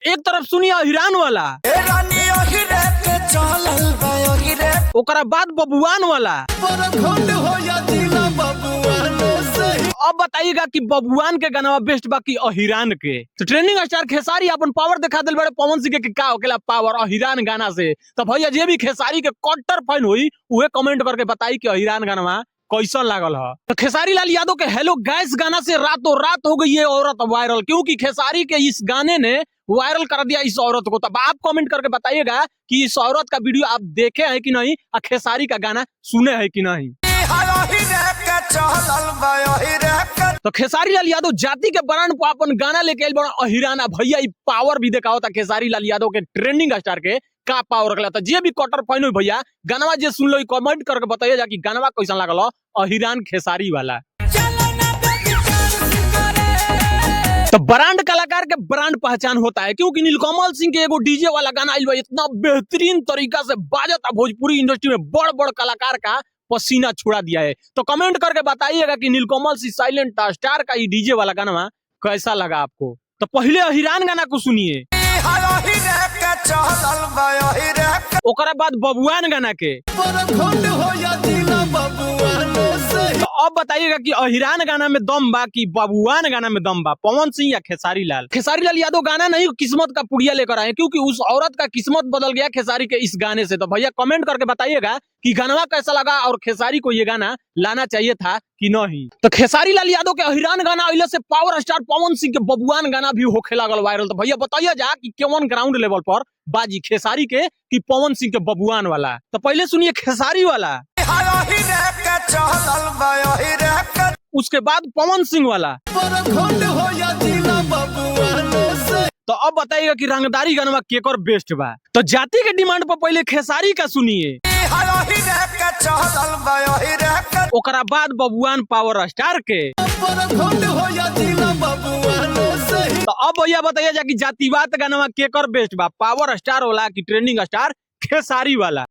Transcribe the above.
एक तरफ सुनिए अहिरान वाला, ओकरा बाद बबुआन वाला। अब बताइएगा कि बबुआन के गाना बेस्ट बा कि अहिरान के। तो ट्रेंडिंग स्टार खेसारी अपन पावर दिखा दिल बड़े पवन सिंह के का होकेला पावर अहिरान गाना से। तो भैया जे भी खेसारी के कट्टर फैन हुई उहे कमेंट करके बताई कि अहिरान गाना कैसा लागल है। तो खेसारी लाल यादव के हेलो गैस गाना से रातों रात हो गई ये औरत वायरल, क्योंकि खेसारी के इस गाने ने वायरल कर दिया इस औरत को। तब आप कमेंट करके बताइएगा कि इस औरत का वीडियो आप देखे हैं कि नहीं और खेसारी का गाना सुने हैं कि नहीं। तो खेसारी लाल यादव जाति के ब्रांड पर अपन गाना लेके आइल बड़ा अहिराना। भैया ई पावर भी देखा होता खेसारी लाल यादव के ट्रेंडिंग स्टार के का पावर रखला। तो जे भी कटर फैन हो भैया गाना जे सुन लो कमेंट करके बताइए जा कि गाना कैसा लागल अहिरान खेसारी वाला। तो ब्रांड कलाकार के ब्रांड पहचान होता है, क्योंकि नीलकमल सिंह के एगो डीजे वाला गाना आइल बा इतना बेहतरीन तरीका से बाजता भोजपुरी इंडस्ट्री में बड़ बड़ कलाकार का पसीना छुड़ा दिया है। तो कमेंट करके बताइएगा कि नीलकमल सिंह साइलेंट स्टार का ये डीजे वाला गाना कैसा लगा आपको। तो पहले अहिरान गाना को सुनिए, ओकरा बाद बबुआन गाना के। तो अब बताइएगा कि अहिरान गाना में दम बा कि बबुआन गाना में दम बा, पवन सिंह या खेसारी लाल। खेसारी लाल यादव गाना नहीं किस्मत का पुड़िया लेकर आए, क्योंकि उस औरत का किस्मत बदल गया खेसारी के इस गाने से। तो भैया कमेंट करके बताइएगा कि गाना कैसा लगा और खेसारी को ये गाना लाना चाहिए था कि नहीं। तो खेसारी लाल यादव के अहिरान गाना अइले से पावर स्टार पवन सिंह के बबुआन गाना भी होखे लागल वायरल। तो भैया बताइए जा कि केवन ग्राउंड लेवल पर बाजी खेसारी के कि पवन सिंह के बबुआन वाला। तो पहले सुनिए खेसारी वाला, उसके बाद पवन सिंह वाला। तो अब बताइएगा कि रंगदारी गाना केकर बेस्ट बा। तो जाति के डिमांड पर पहले खेसारी का सुनिए, ओकरा बाद बबुआन पावर स्टार के। तो अब भैया बताइए जा कि जातिवाद गाना केकर बेस्ट बा, पावर स्टार वाला कि ट्रेंडिंग स्टार खेसारी वाला।